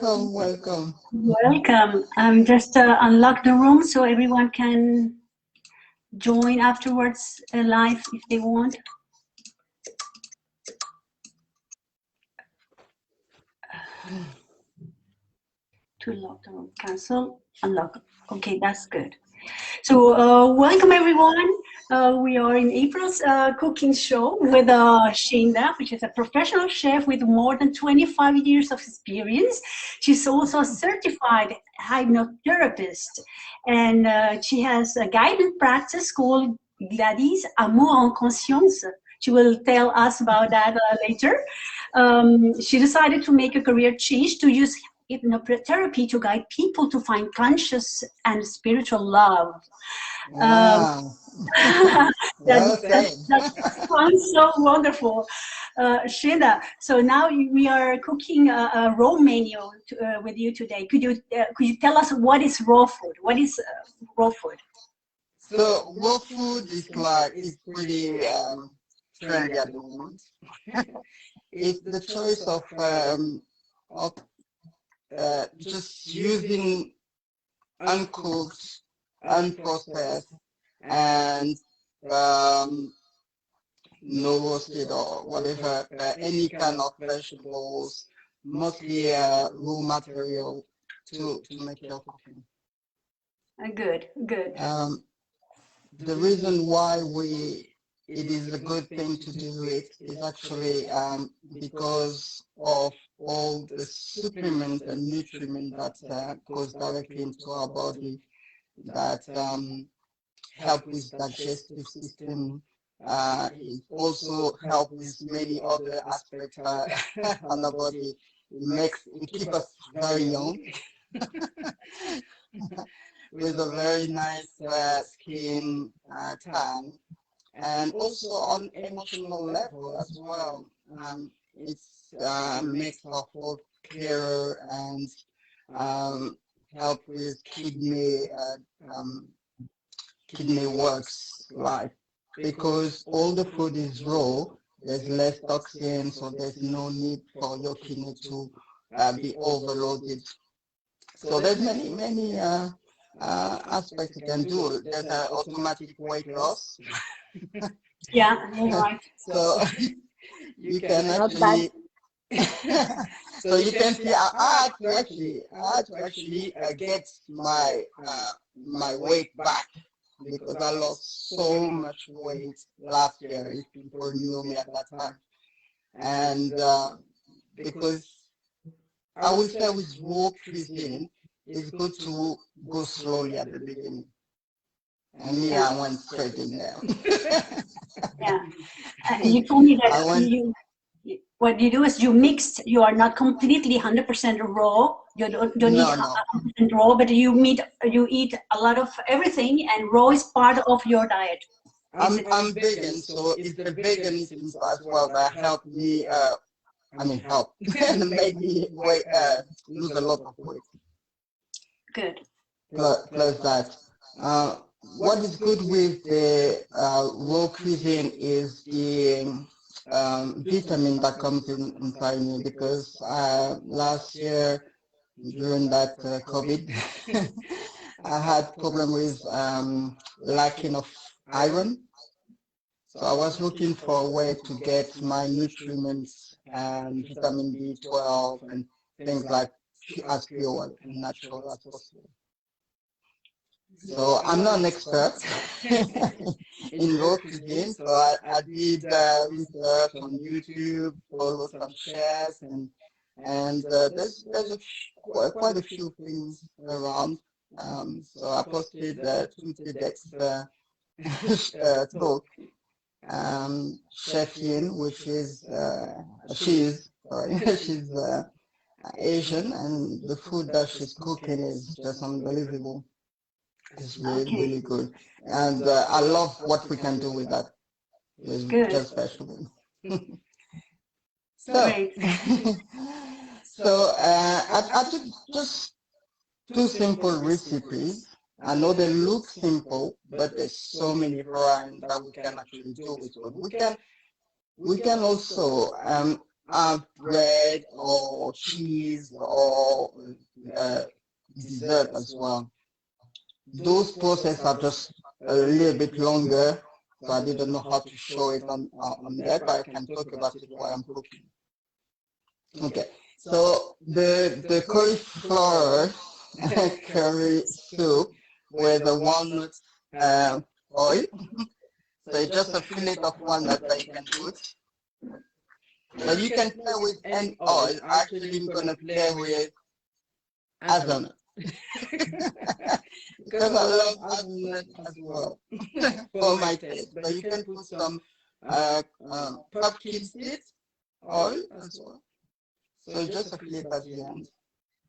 welcome, welcome. Welcome. Just unlock the room so everyone can join afterwards live if they want. To lock the room, cancel, unlock. Okay, that's good. So welcome everyone. We are in April's cooking show with Tshenda, which is a professional chef with more than 25 years of experience. She's also a certified hypnotherapist, and she has a guided practice called Gladys Amour en Conscience. She will tell us about that later. She decided to make a career change to use hypnotherapy to guide people to find conscious and spiritual love. Wow. That sounds so wonderful. Tshenda, so now we are cooking a raw menu with you today. Could you tell us what is raw food? What is raw food? So raw food is pretty trendy at the moment. It's the choice of just using uncooked, unprocessed, and no roasted or whatever, any kind of vegetables, mostly raw material to make your cooking. Good. The reason why it is a good thing to do it is actually because of all the supplements and nutrients that goes directly into our body that help with digestive system. It also help with many other aspects on the body. It keeps us very young with a very nice skin tan, and also on emotional level as well. It's makes our thought clearer and help with kidney works like, because all the food is raw, there's less toxin, so there's no need for your kidney to be overloaded. So there's many aspects you can do. There's an automatic weight loss. Yeah, right. So you can actually so you can see I had to actually get my weight back, because I lost so much weight last year, if people knew me at that time. And because I would say with raw cuisine, it's good to go slowly at the beginning. And me, I went straight in there. Yeah. You told me that what you do is you are not completely 100% raw. You don't eat 100% raw, but you eat a lot of everything, and raw is part of your diet. I'm vegan, so it's the veganism as well that helped me, help and made me lose a lot of weight. Good. Plus that. What is good with the raw cuisine is the vitamin that comes inside me, because last year during that COVID, I had problem with lacking of iron. So I was looking for a way to get my nutrients and vitamin B12 and things like as pure and natural as possible. So I'm not an expert in raw cuisine, so I did research on YouTube, follow some chefs, and there's quite a few things around. So I posted two TEDx talk. Chef Yin, which is she's Asian, and the food that she's cooking is just unbelievable. It's really good, and I love what we can do with that. It's just vegetable. So I took just two simple recipes. I know they look simple, but there's so many varieties that we can actually do with it. We can also bread or cheese or dessert as well. Those processes are just a little bit longer, so I didn't know how to show it on that, but I can talk about it while I'm cooking. Okay, so the cauliflower curry soup with the walnut oil. So it's just a fillet of walnut that you can put. So you can play with any oil. Actually, I'm gonna play with hazelnut because I love hazelnut as well for my taste. So you can put some pumpkin seeds oil as well. So just a fillet at the end.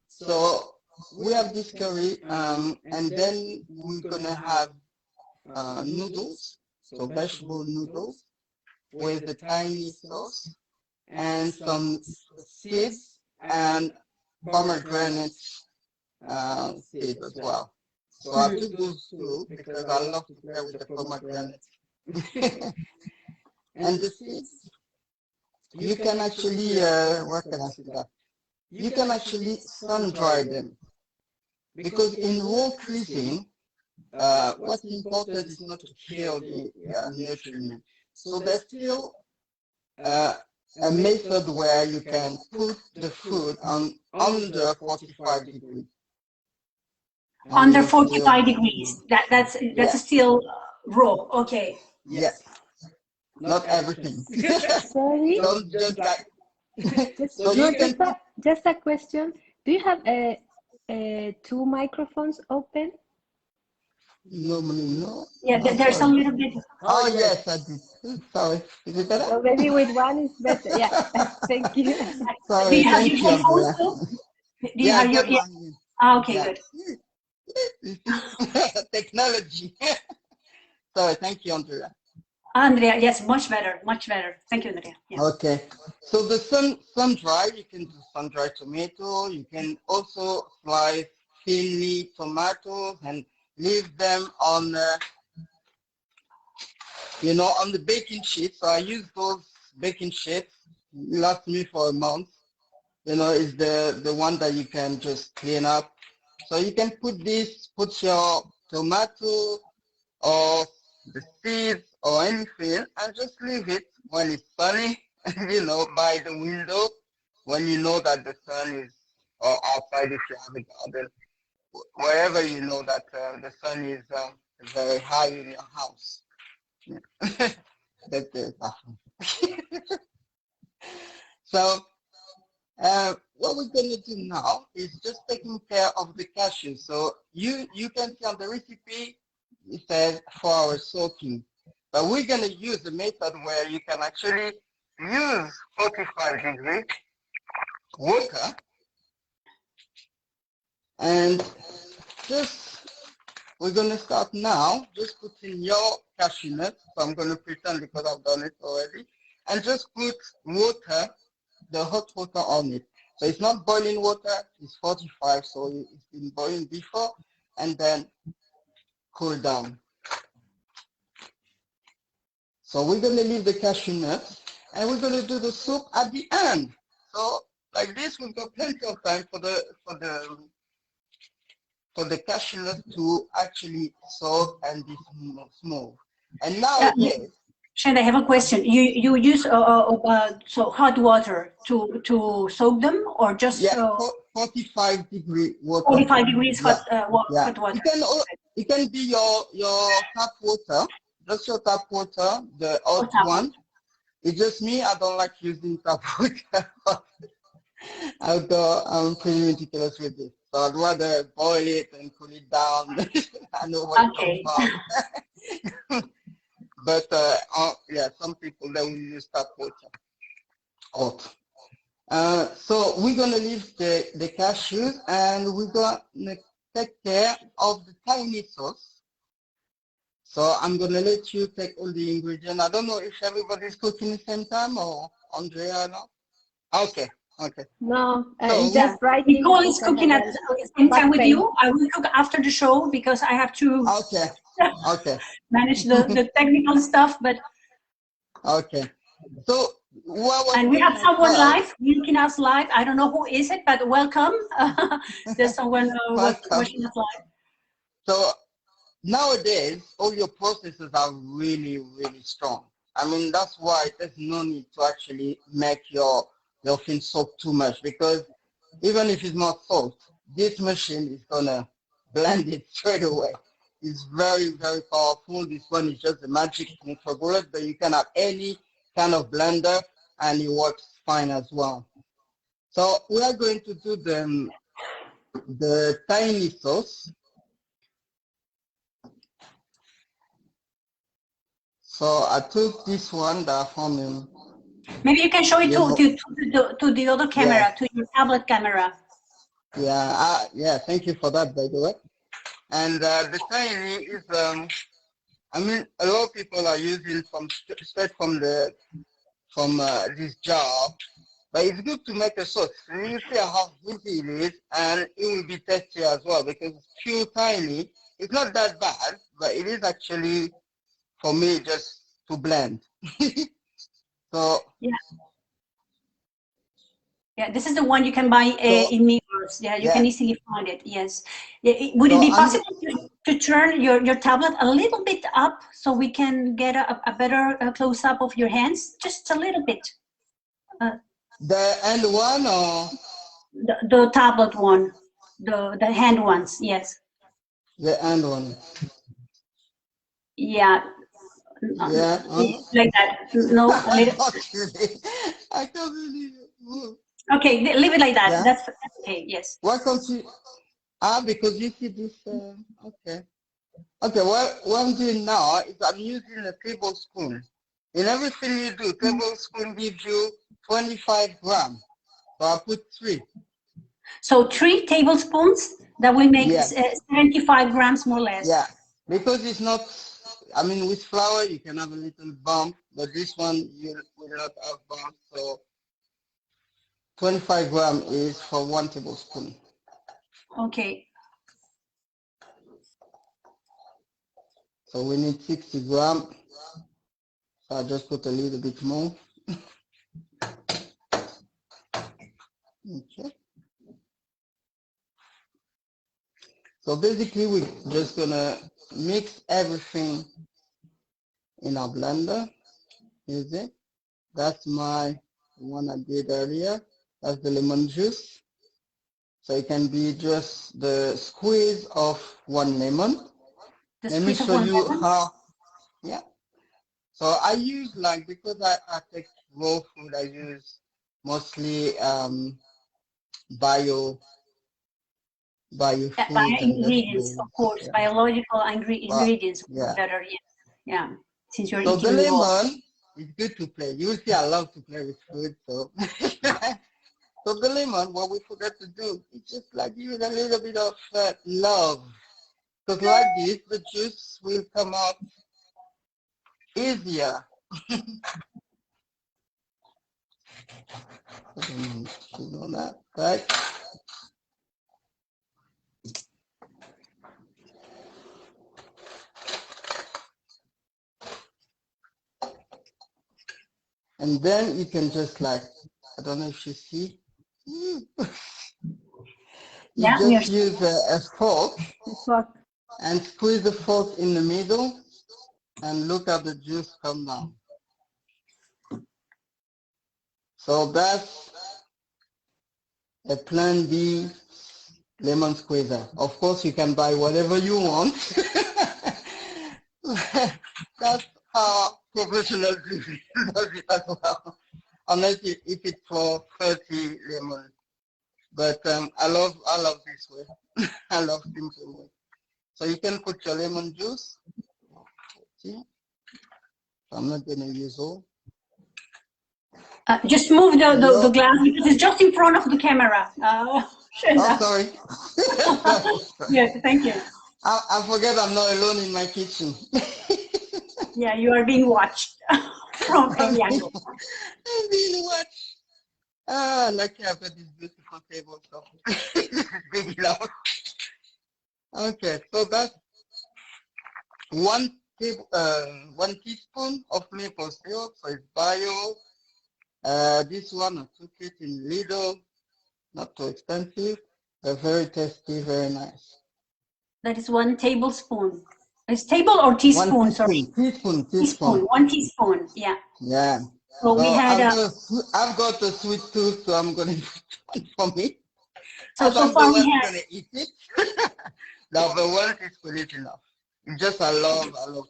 So we have this curry, and then we're gonna have noodles, so vegetable noodles with a tiny sauce and some seeds and pomegranate seeds as well. So I took those two because I love to play with the pomegranate. And the seeds, you can actually, what can I say that? You can actually sun dry them. Because in raw cuisine, what's important is not to kill the nutrient. So there's still a method where you can put the food on under 45 degrees. Under 45 degrees. That's still raw. Okay. Yes. Not everything. Sorry. Don't just like. So you can just a question. Do you have two microphones open? Normally, no. Yeah, there's a little bit. Oh, yes, I did. Sorry. Is it better? So maybe with one is better. Yeah. Thank you. Sorry, Do you have thank your you, headphones Andrea. too? Do you have your okay, Yeah. good. Technology. Sorry, thank you, Andrea. Andrea, yes, much better, much better. Thank you, Andrea. Yeah. Okay. So the sun dry, you can do sun dry tomato. You can also slice thinly tomatoes and leave them on, on the baking sheet. So I use those baking sheets. Last me for a month. Is the one that you can just clean up. So you can put your tomato or the seeds or anything and just leave it when it's sunny, by the window, when you know that the sun is, or outside if you have a garden, wherever you know that the sun is very high in your house. Yeah. That's it. So what we're going to do now is just taking care of the cashews. So you can see on the recipe, it says 4 hours soaking. But we're going to use the method where you can actually use 45 degree water and we're going to start now. Just put in your cashew nuts. So I'm going to pretend because I've done it already. And just put water, the hot water on it. So it's not boiling water, it's 45, so it's been boiling before, and then cool down. So we're going to leave the cashew nuts, and we're going to do the soup at the end. So like this, we've got plenty of time for the cashew nut to actually soak and be smooth. And now, Tshenda, I have a question. You use so hot water to soak them, or just 45 degree water. 45 degrees hot water. It can be your tap water, just your tap water, the hot one. It's just me. I don't like using tap water. I'm pretty ridiculous with it. So I'd rather boil it and cool it down. I know what it's about. But some people they will use tap water. Hot. So we're gonna leave the cashews and we're gonna take care of the tiny sauce. So I'm gonna let you take all the ingredients. I don't know if everybody's cooking at the same time or Andrea now. Okay. No, so just writing. Nicole is cooking at the same time with you. I will cook after the show because I have to. Okay. Manage the technical stuff, but okay. So And we have someone live, linking us live. I don't know who is it, but welcome. There's someone watching us live. So nowadays, all your processes are really, really strong. I mean, that's why there's no need to actually make your thing soak too much, because even if it's not soaked, this machine is gonna blend it straight away. It's very, very powerful. This one is just a magic for bullet, but you can have any kind of blender and it works fine as well. So we are going to do the tiny sauce. So I took this one that I found in. Maybe you can show it to the other camera, yeah, to your tablet camera. Yeah, yeah. Thank you for that, by the way. And the tiny is, I mean, a lot of people are using straight from this jar, but it's good to make a sauce. And you see how easy it is, and it will be tasty as well, because it's pure tiny. It's not that bad, but it is actually, for me, just to blend. So yeah. Yeah, this is the one you can buy in News. Yeah, you can easily find it. Yes. Would it be possible to turn your tablet a little bit up so we can get a better close up of your hands? Just a little bit. The hand one, or the tablet one, the hand ones? Yes. The hand one. Yeah. Yeah. Like that. No. A little. I can't believe it. Okay, leave it like that. Yeah. That's okay. Yes. Welcome to because you see this. Okay. Okay. What I'm doing now is I'm using a tablespoon. In everything you do, tablespoon gives you 25 grams. So I put 3. So 3 tablespoons. That will make 75 grams more or less. Yeah, because it's not. I mean, with flour you can have a little bump, but this one you will not have bump. So 25 grams is for 1 tablespoon. Okay. So we need 60 grams. So I just put a little bit more. Okay. So basically we're just gonna mix everything in our blender. Is it? That's my one I did earlier. That's the lemon juice. So it can be just the squeeze of 1 lemon. Let me show you how. Yeah. So I use, like, because I take raw food, I use mostly bio food ingredients, of course, biological ingredients better. Yeah. Since you're eating the lemon is good to play. You see, I love to play with food, so. So the lemon, what we forgot to do, is just like use a little bit of love. Because like this, the juice will come out easier. You know that, right? And then you can just, like, I don't know if you see. You just use a fork and squeeze the fork in the middle and look at the juice come down. So that's a Plan B lemon squeezer. Of course, you can buy whatever you want. That's how professionals do it as well. Unless if it's for 30 lemons. But I love this way. I love simple way. So you can put your lemon juice. See? I'm not gonna use all. Just move the glass because it's just in front of the camera. Oh, sorry. Yes, thank you. I forget I'm not alone in my kitchen. Yeah, you are being watched from any angle. I'm being watched. Lucky I've got this beautiful table, so it's big enough. Okay, so that's 1 teaspoon of maple syrup, so it's bio. This one I took it in Lidl, not too expensive, but very tasty, very nice. That is 1 tablespoon. Is table or teaspoon? 1 Sorry. teaspoon. Teaspoon. 1 teaspoon. Yeah. Yeah. So we had. I've got a sweet tooth, so I'm gonna put it for me. So far we had. Gonna eat it. Now, but 1 teaspoon is enough. Just I love maple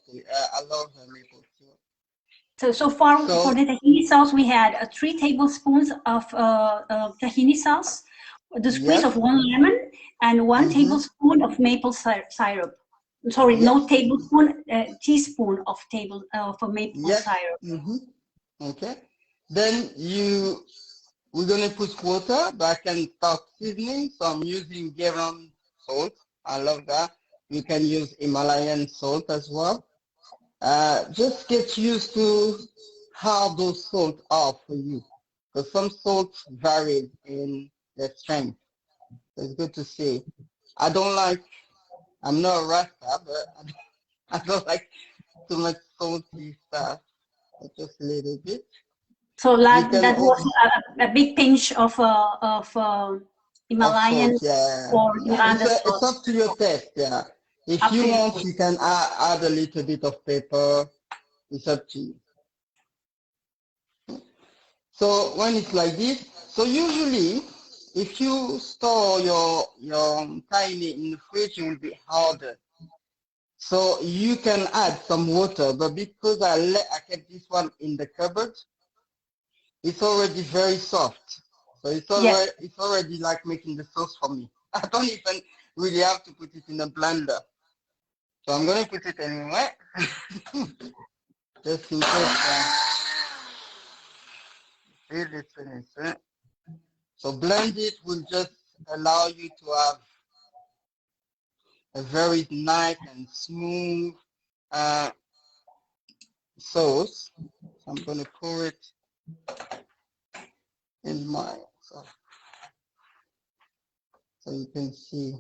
syrup. So far for the tahini sauce, we had 3 tablespoons of tahini sauce, the squeeze of 1 lemon, and 1 tablespoon of maple syrup. Sorry, no tablespoon, teaspoon of maple syrup. Okay. Then we're gonna put water, but I can start seasoning. So I'm using garam salt. I love that. You can use Himalayan salt as well. Just get used to how those salts are for you, because some salts vary in their strength. So it's good to see. I'm not a rasta, but I don't like too much salty stuff. Just a little bit. So that was a big pinch of Himalayan or Uganda it's sauce. up to your taste, yeah. If you want, you can add a little bit of pepper. It's up to you. So when it's like this, so usually if you store your tahini in the fridge, it will be harder. So you can add some water, but because I kept this one in the cupboard, it's already very soft. So it's already like making the sauce for me. I don't even really have to put it in a blender. So I'm going to put it anyway. Just in case. So blend it will just allow you to have a very nice and smooth sauce. So I'm going to pour it in my sauce. So you can see.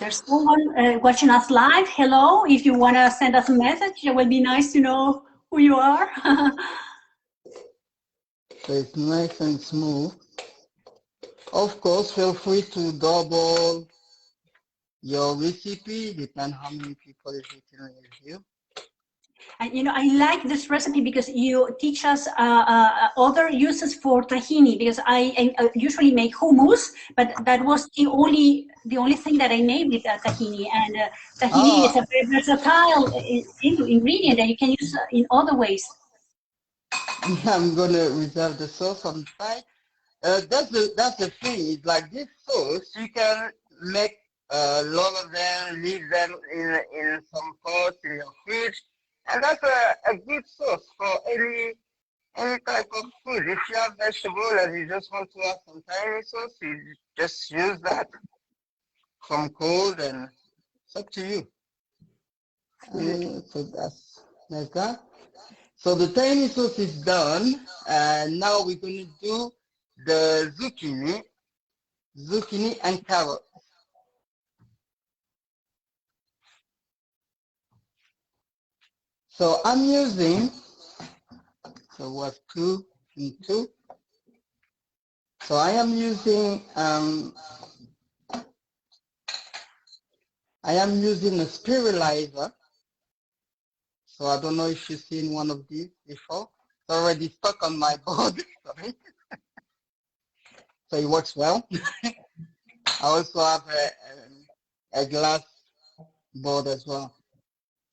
There's someone watching us live. Hello. If you want to send us a message, it would be nice to know who you are. So it's nice and smooth. Of course, feel free to double your recipe, depending how many people is eating with you. And I like this recipe because you teach us other uses for tahini, because I usually make hummus, but that was the only thing that I made with tahini. And tahini is a very versatile ingredient that you can use in other ways. I'm gonna reserve the sauce on the side. That's the thing. It's like this sauce, you can make a lot of them, leave them in some pots in your fridge. And that's a good sauce for any type of food. If you have vegetable and you just want to have some tiny sauce, you just use that from cold, and it's up to you. So that's that. So the tiny sauce is done, and now we're going to do the zucchini and carrot. So I'm using, so what, 2 and 2. So I am using a spiralizer. So I don't know if you've seen one of these before. It's already stuck on my board. Sorry. So it works well. I also have a glass board as well.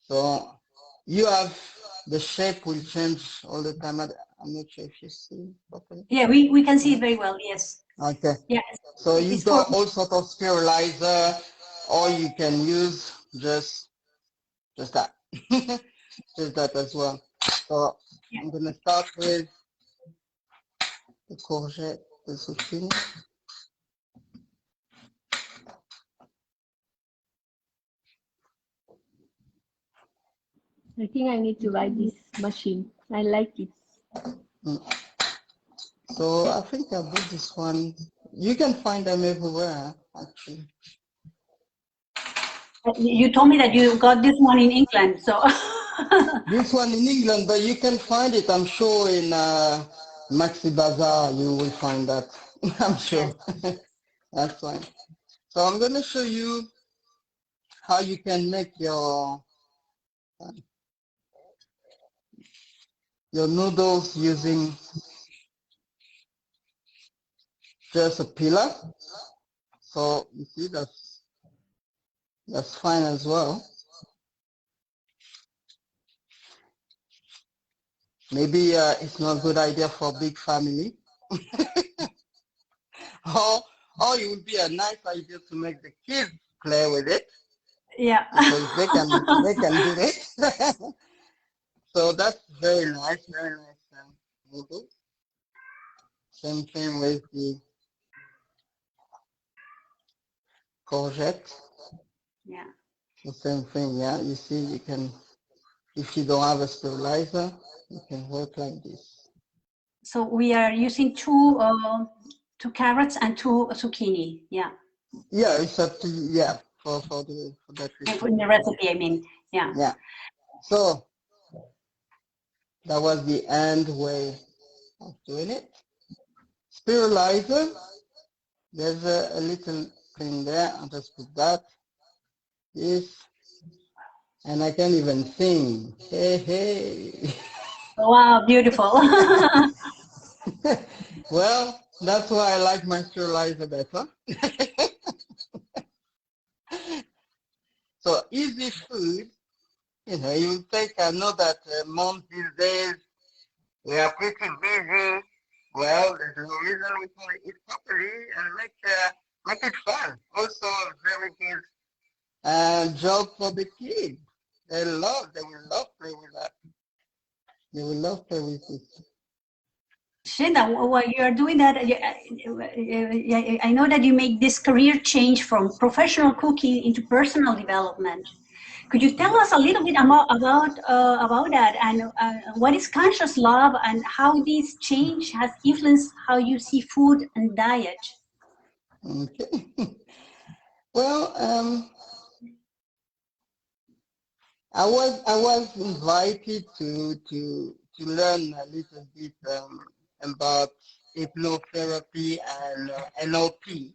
So you have, the shape will change all the time. I'm not sure if you see properly. Yeah, we can see it very well, yes. Okay. Yes. So you've got all sorts of spiralizer, or you can use just that. Just that as well. So I'm going to start with the courgette, the zucchini. I think I need to buy this machine. I like it. So I think I bought this one. You can find them everywhere, actually. You told me that you got this one in England, so. This one in England, but you can find it, I'm sure, in Maxi Bazaar. You will find that. I'm sure. That's fine. So I'm going to show you how you can make your noodles using just a pillar. So you see that's fine as well. Maybe it's not a good idea for a big family. or it would be a nice idea to make the kids play with it. Yeah. Because they can do it. So that's very nice noodles. Same thing with the courgette. Yeah. The same thing, yeah. You see, you can, if you don't have a sterilizer, you can work like this. So we are using two carrots and two zucchini. Yeah. Yeah, it's up to you, yeah, for that recipe. In the recipe, I mean, yeah. Yeah. So that was the end way of doing it. Sterilizer, there's a little thing there. I'll just put that, this, and I can't even sing. Hey, hey. Wow, beautiful. Well, that's why I like my sterilizer better. So easy food, you take, I know that moms these days, we are pretty busy. Well, there's no reason we can eat properly and make it fun. Also, very good job for the kids. They will love playing with that. They will love playing with it. Tshenda, while you are doing that, I know that you make this career change from professional cooking into personal development. Could you tell us a little bit about that, and what is conscious love, and how this change has influenced how you see food and diet? Okay. Well, I was invited to learn a little bit about hypnotherapy and NLP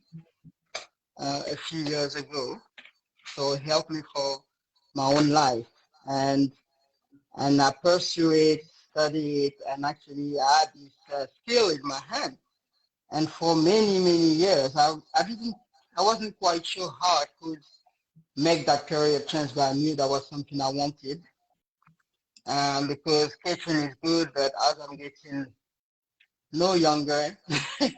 a few years ago. So it helped me for my own life, and I pursue it, study it, and actually I had this skill in my hand. And for many years, I wasn't quite sure how I could make that career change, but I knew that was something I wanted. Because kitchen is good, but as I'm getting no younger, I'm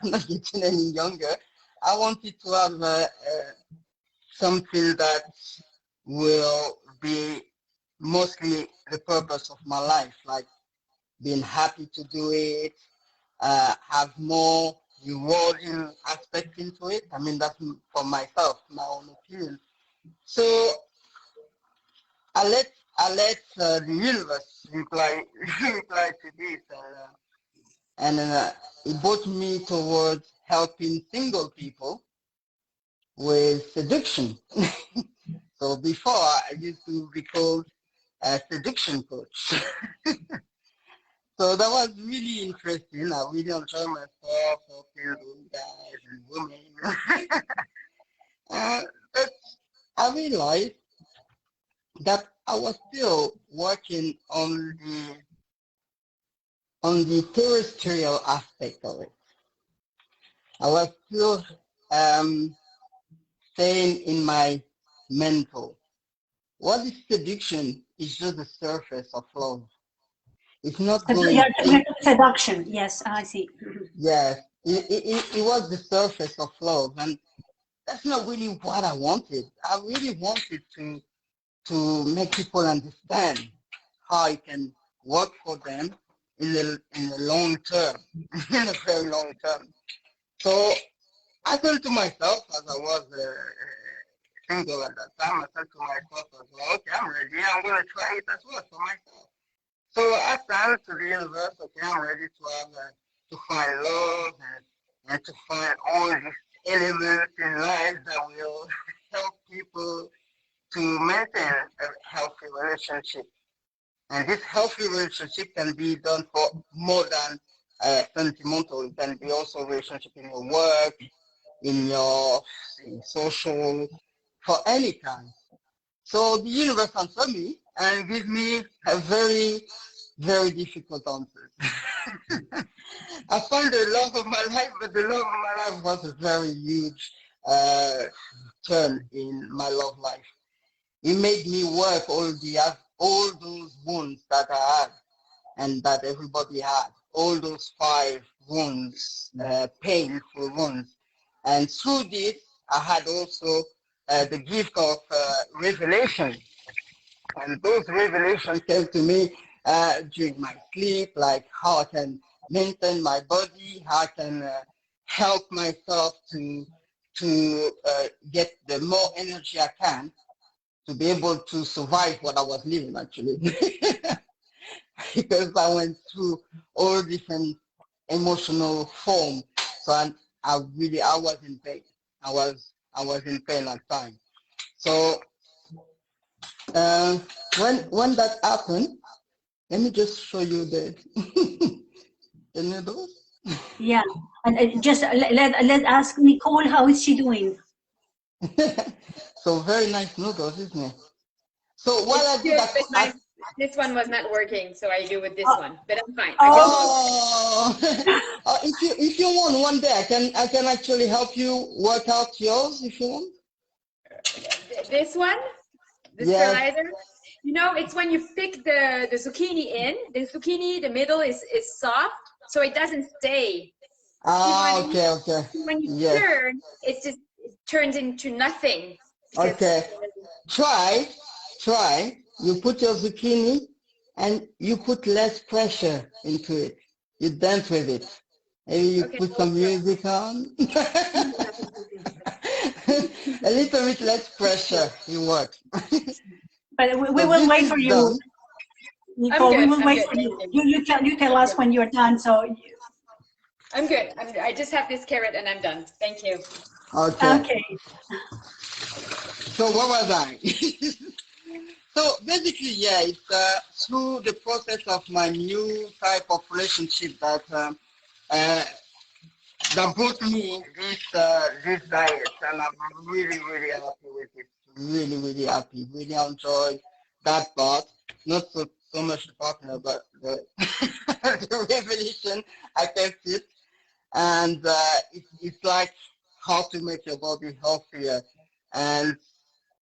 not getting any younger, I wanted to have something that will be mostly the purpose of my life, like being happy to do it, have more rewarding aspect into it. I mean, that's for myself, my own opinion. So I let the universe reply to this, and it brought me towards helping single people with seduction. So before I used to be called a seduction coach. So that was really interesting. I really enjoyed myself helping those guys and women. But I realized that I was still working on the terrestrial aspect of it. I was still staying in my mental. What is seduction is just the surface of love. It's not going deep. Seduction, yes, I see. Yes, it was the surface of love, and that's not really what I wanted. I really wanted to make people understand how I can work for them in the long term, in a very long term. So I thought to myself, as I was single at that time, I thought to myself, okay, I'm ready. I'm going to try it as well for myself. So I started to the universe, okay, I'm ready to find love and to find all these elements in life that will help people to maintain a healthy relationship. And this healthy relationship can be done for more than sentimental. It can be also a relationship in your work, in your social, for any kind. So the universe answered me and give me a very, very difficult answer. I found the love of my life, but the love of my life was a very huge uh, turn in my love life. It made me work all those wounds that I had and that everybody had, all those 5 wounds, painful wounds. And through this, I had also the gift of revelation. And those revelations came to me during my sleep, like how I can maintain my body, how I can help myself to get the more energy I can to be able to survive what I was living actually. Because I went through all different emotional forms. So I was in pain. I was in pain at times. So uh, when that happened, let me just show you the the noodles. Yeah, and just let ask Nicole, how is she doing? So very nice noodles, isn't it? So while It's I do good, that, but this one was not working, so I do with this one. But I'm fine. oh, if you want one day, I can actually help you work out yours if you want. This one, the Yes. sterilizer. You know, it's when you pick the zucchini in. The zucchini, the middle is soft, so it doesn't stay. Ah, okay, okay. When you Yes. turn, it turns into nothing. Okay. Try. You put your zucchini and you put less pressure into it. You dance with it. Maybe you put some music on. A little bit less pressure, you work. But we will wait for you, done. Nicole. We will wait for you. You tell us when you're done. So I'm good. I just have this carrot and I'm done. Thank you. Okay. So what was I? So basically, yeah, it's through the process of my new type of relationship that that brought me this diet, and I'm really, really happy with it. Really, really happy. Really enjoy that part. Not so much the partner, but the, the revelation. I kept it, and it's like how to make your body healthier, and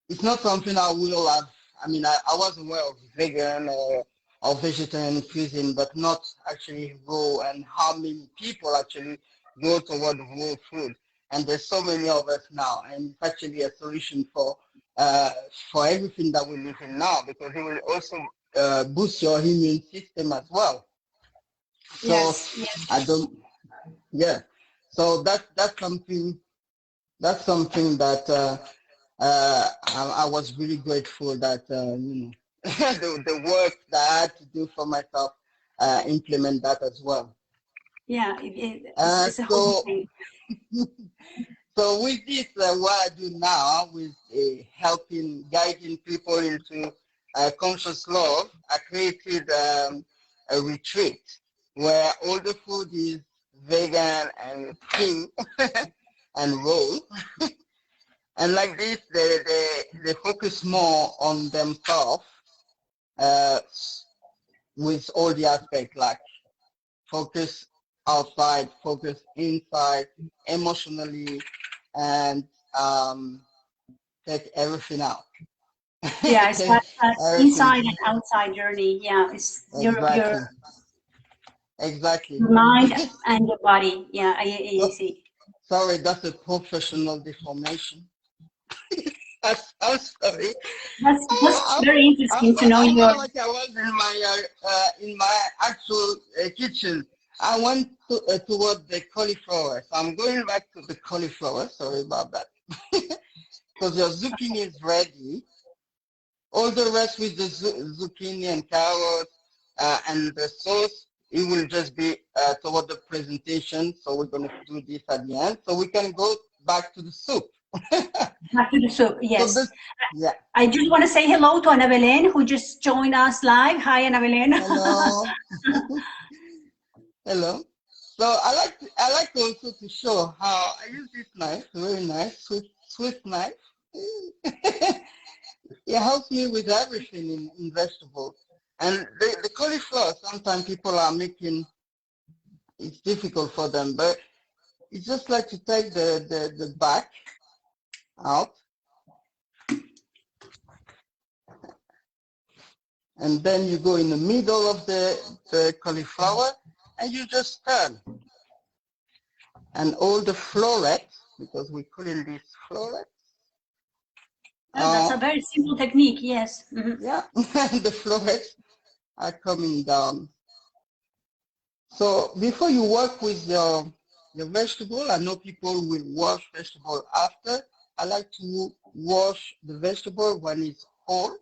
it's not something I will have. I mean, I was aware of vegan or vegetarian cuisine, but not actually raw, and how many people actually go toward raw food. And there's so many of us now, and it's actually a solution for everything that we live in now, because it will also boost your immune system as well. So yes. I don't, yeah. So that's something that I was really grateful that you know the work that I had to do for myself implement that as well. Yeah, it's a whole thing. So with this, what I do now with guiding people into conscious love, I created a retreat where all the food is vegan and clean and raw. And like this, they focus more on themselves uh, with all the aspects, like focus outside, focus inside, emotionally, and take everything out. Yeah, it's that inside and outside journey. Yeah, it's Exactly. your mind and your body. Yeah, I see. Sorry, that's a professional deformation. I'm sorry. That's very interesting to know I your. felt like I was in my actual kitchen. I went toward the cauliflower, so I'm going back to the cauliflower. Sorry about that. Because your zucchini is ready. All the rest with the zucchini and carrots and the sauce, it will just be toward the presentation. So we're going to do this at the end. So we can go back to the soup. Back to the soup, yes. So this, yeah. I just want to say hello to Ana Belén, who just joined us live. Hi, Ana Belén. Hello. Hello. So I like also to show how I use this knife, very nice, swift knife. It helps me with everything in vegetables. And the cauliflower, sometimes people are making, it's difficult for them, but it's just like to take the back out. And then you go in the middle of the cauliflower and you just turn. And all the florets, because we call it this florets. Oh, that's a very simple technique, yes. Yeah, the florets are coming down. So before you work with your vegetable, I know people will wash vegetable after. I like to wash the vegetable when it's whole,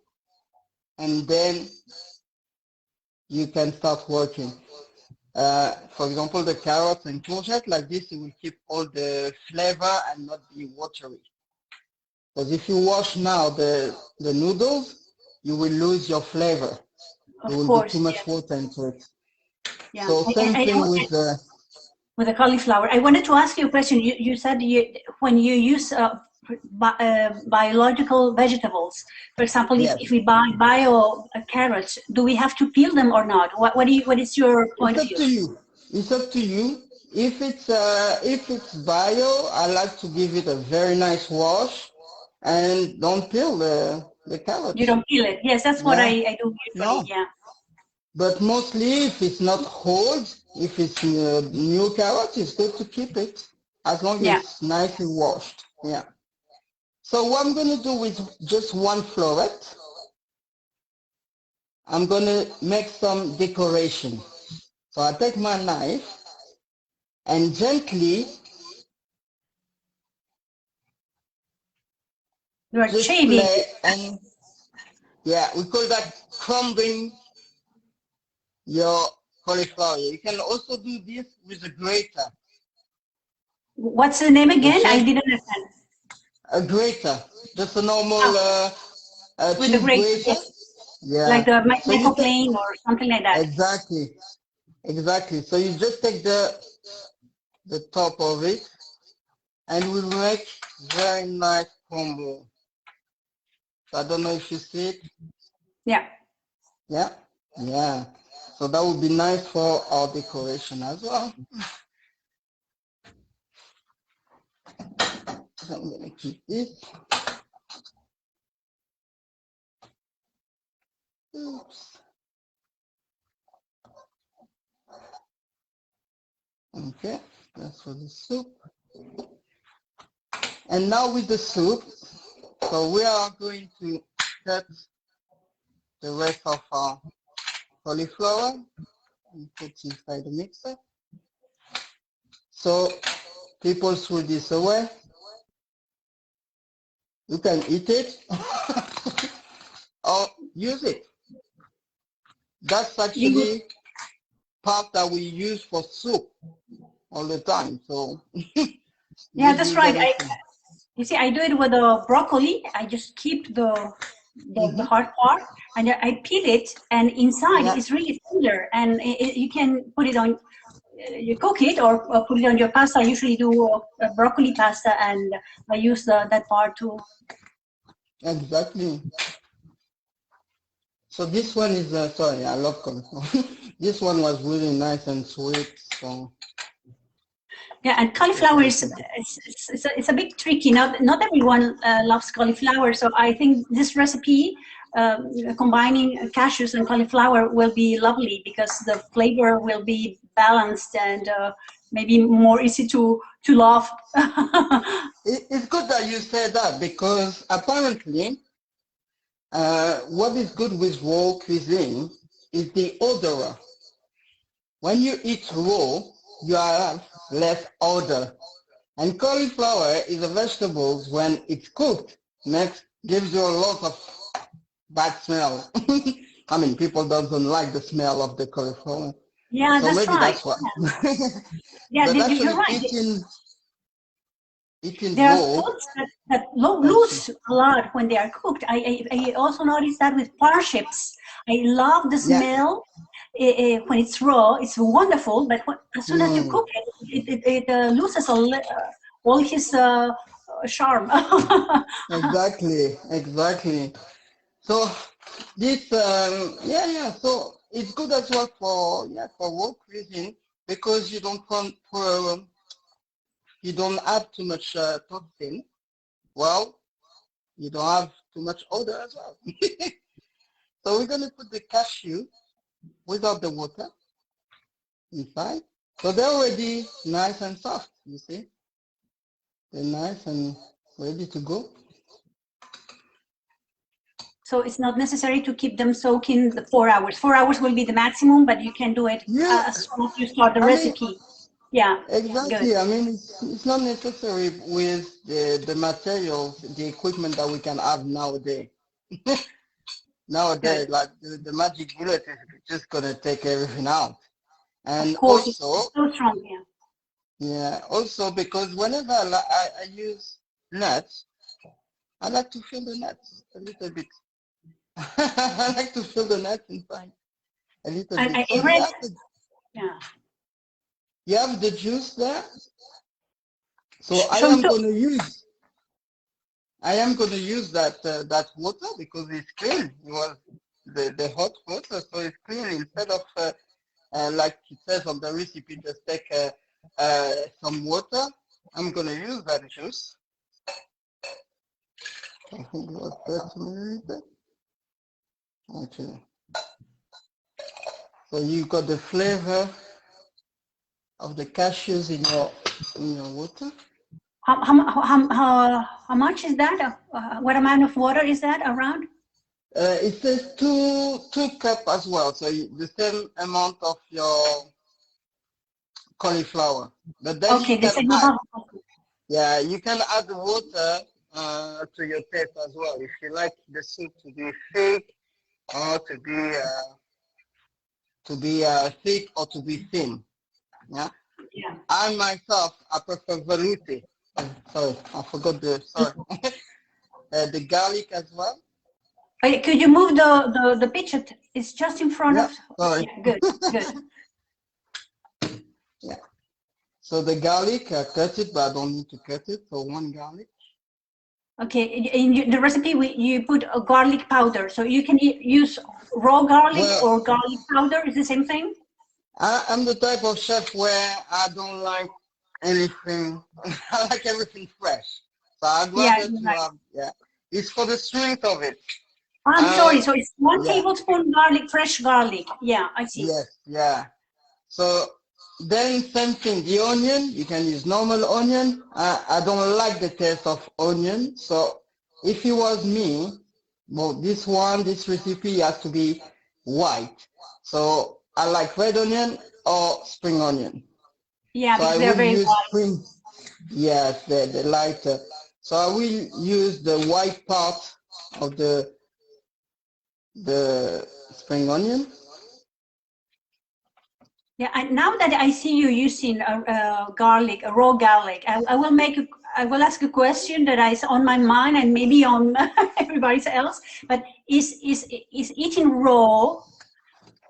and then you can start working. For example, the carrots and courgette, like this, it will keep all the flavor and not be watery. Because if you wash now the noodles, you will lose your flavor. There will be too much water into it. Yeah. So same thing with the cauliflower. I wanted to ask you a question. You said when you use biological vegetables, for example, yes. if we buy bio carrots, do we have to peel them or not? What is your point of view? It's up to you. It's up to you. If it's bio, I like to give it a very nice wash, and don't peel the carrots. You don't peel it. Yes, that's what I do usually. No. Yeah. But mostly, if it's not whole, if it's new carrot, it's good to keep it as long as it's nicely washed. Yeah. So what I'm going to do with just one floret, I'm going to make some decoration. So I take my knife and gently just play, and yeah, we call that crumbing your cauliflower. You can also do this with a grater. What's the name again? I didn't understand. A grater, just a normal with cheese a grater, grater. yes. Yeah. Like the microplane or something like that. Exactly. Exactly. So you just take the top of it, and we make very nice crumble. So I don't know if you see it. Yeah. Yeah. Yeah. So that would be nice for our decoration as well. So I'm going to keep this. Oops. Okay, that's for the soup. And now with the soup, so we are going to cut the rest of our cauliflower and put inside the mixer. So people throw this away. You can eat it or use it. That's actually part that we use for soup all the time. So yeah, that's right. You see, I do it with the broccoli. I just keep the hard part, and I peel it, and inside it's really tender, and you can put it on. You cook it or put it on your pasta. I usually do broccoli pasta, and I use that part too. Exactly. So this one is sorry, I love cauliflower. This one was really nice and sweet. So yeah, and cauliflower is it's a bit tricky. Not everyone loves cauliflower, so I think this recipe combining cashews and cauliflower will be lovely because the flavor will be balanced and maybe more easy to love. It's good that you said that, because apparently what is good with raw cuisine is the odor. When you eat raw, you have less odor. And cauliflower is a vegetable, when it's cooked, gives you a lot of bad smell. I mean, people don't like the smell of the cauliflower. Yeah, so that's maybe right. That's what. Yeah, but actually you're right. eating There are raw. foods that lose a lot when they are cooked. I also noticed that with parsnips. I love the Yeah. smell when it's raw. It's wonderful, but as soon as you cook it loses all his charm. Exactly, exactly. So this, so it's good as well for raw cuisine because you don't have too much toxin. Well, you don't have too much odor as well. So we're gonna put the cashew without the water inside. So they're already nice and soft. You see, they're nice and ready to go. So it's not necessary to keep them soaking 4 hours. 4 hours will be the maximum, but you can do it as soon as you start the recipe. Yeah, Exactly. good. I mean, it's not necessary with the materials, the equipment that we can have nowadays. Nowadays, Good. like the magic bullet is just gonna take everything out. Of And course, it's also, so strong. Yeah. yeah, also because whenever I use nuts, I like to feel the nuts a little bit. I like to feel the nuts inside a little bit. I So read. Yeah. you have the juice there. So I So, am going to use that water because it's clean. It was the hot water, so it's clean. Instead of like it says on the recipe, just take some water. I'm going to use that juice. I think it was 30 milliliters. Okay. So you got the flavor of the cashews in your water. how much is that? What amount of water is that around? It says two cup as well, so the same amount of your cauliflower. But then Okay, you they can said add, no. you can add water to your taste as well. If you like the soup to be thick or to be thick or to be thin. Yeah. Yeah. I myself, I prefer velouté. Sorry, I forgot the garlic as well. Could you move the pitch? It's just in front Yeah, of. sorry. Yeah, good, good. Yeah. So the garlic, I cut it, but I don't need to cut it. So one garlic. Okay, in the recipe you put a garlic powder, so you can use raw garlic or garlic powder. Is the same thing? I'm the type of chef where I don't like anything. I like everything fresh. So I'd rather to Right. have, it's for the strength of it. I'm sorry, so it's 1 Yeah, tablespoon garlic, fresh garlic. Yeah, I see. yes, yeah. So then same thing, the onion, you can use normal onion. I don't like the taste of onion. So if it was me, well, this recipe has to be white. So I like red onion or spring onion. Yeah, So I because they are will very use white. spring, yes, the lighter. So I will use the white part of the spring onion. Yeah, and now that I see you using garlic, a raw garlic, I will ask a question that is on my mind and maybe on everybody else. But is eating raw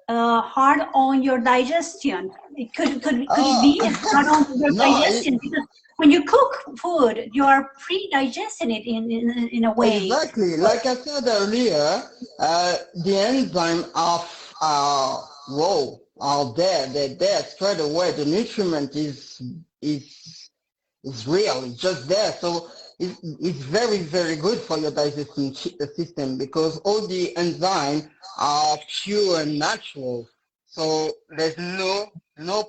hard on your digestion? Could it be hard on your digestion? Because when you cook food, you are pre-digesting it in a way. Exactly. Like I said earlier, the enzyme are raw, are there. They're there straight away. The nutriment is real. It's just there. So it's very, very good for your digestion system because all the enzymes are pure and natural. So there's no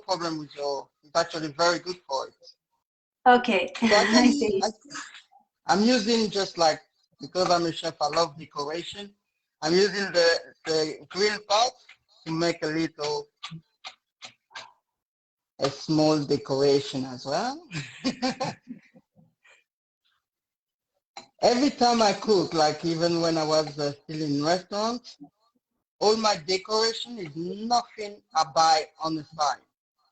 problem with it's actually very good for it. Okay, So I see. I'm using just like, because I'm a chef, I love decoration. I'm using the green part to make a small decoration as well. Every time I cook, like even when I was still in restaurants, all my decoration is nothing I buy on the side.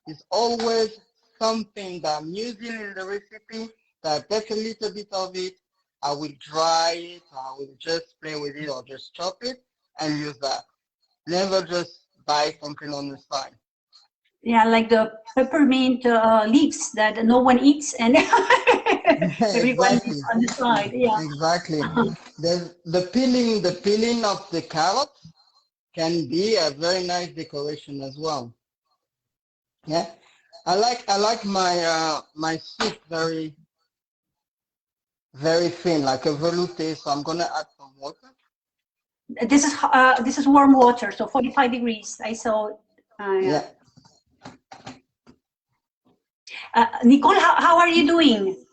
It's always something that I'm using in the recipe take a little bit of it, I will dry it, I will just play with it or just chop it and use that. Never just buy something on the side. Yeah, like the peppermint leaves that no one eats and everyone Exactly. eats on the side. Yeah. Exactly. The peeling of the carrots can be a very nice decoration as well. Yeah. I like my my soup very thin, like a velouté, so I'm gonna add some water. This is warm water, so 45 degrees. I saw. Yeah. Nicole, how are you doing?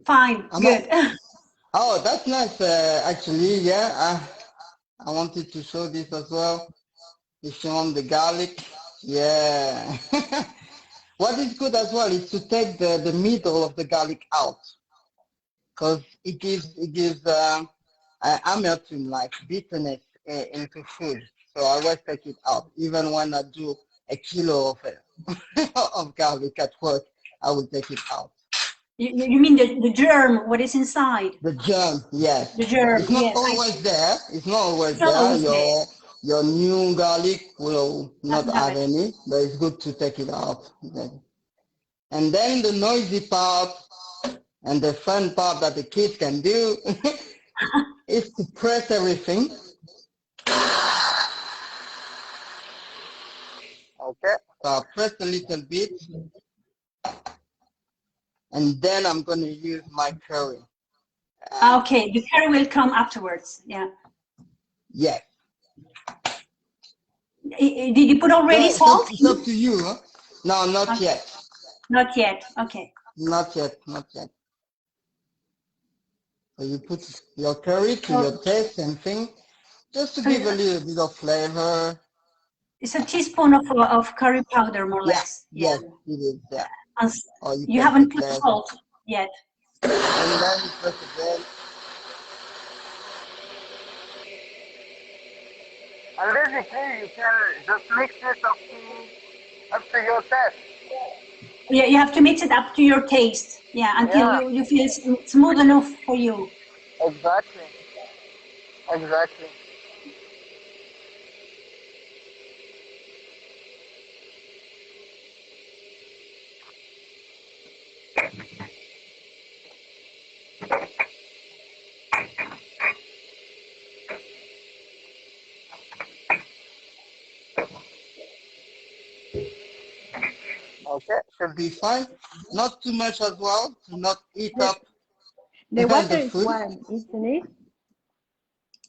Fine, good. Oh, that's nice. Actually, yeah. I wanted to show this as well. If you want the garlic, yeah. What is good as well is to take the middle of the garlic out, because it gives amertume, like bitterness into food. So I always take it out. Even when I do a kilo of garlic at work, I will take it out. You mean the germ, what is inside? The germ, yes. The germ, It's not yes. always there. It's not always It's not there. always there. Your new garlic will not Doesn't have have it. any, but it's good to take it out. And then the noisy part and the fun part that the kids can do is to press everything. Okay, so I'll press a little bit, and then I'm going to use my curry. Okay, the curry will come afterwards. Yeah. Yes. Did you put already salt? It's up to you. Huh? No, not yet. Not yet. Okay. Not yet. Not yet. So you put your curry to your taste and thing, just to give a little bit of flavor. It's a teaspoon of curry powder, more or less. Yeah. Yes, it is. Yeah. Or you haven't put salt yet. And then you press again. And basically, you can just mix it up to your taste. Yeah, you have to mix it up to your taste. Yeah, until you feel it's smooth enough for you. Exactly. Exactly. Okay, should be fine. Not too much as well, to not eat up the water the is food. warm, isn't it?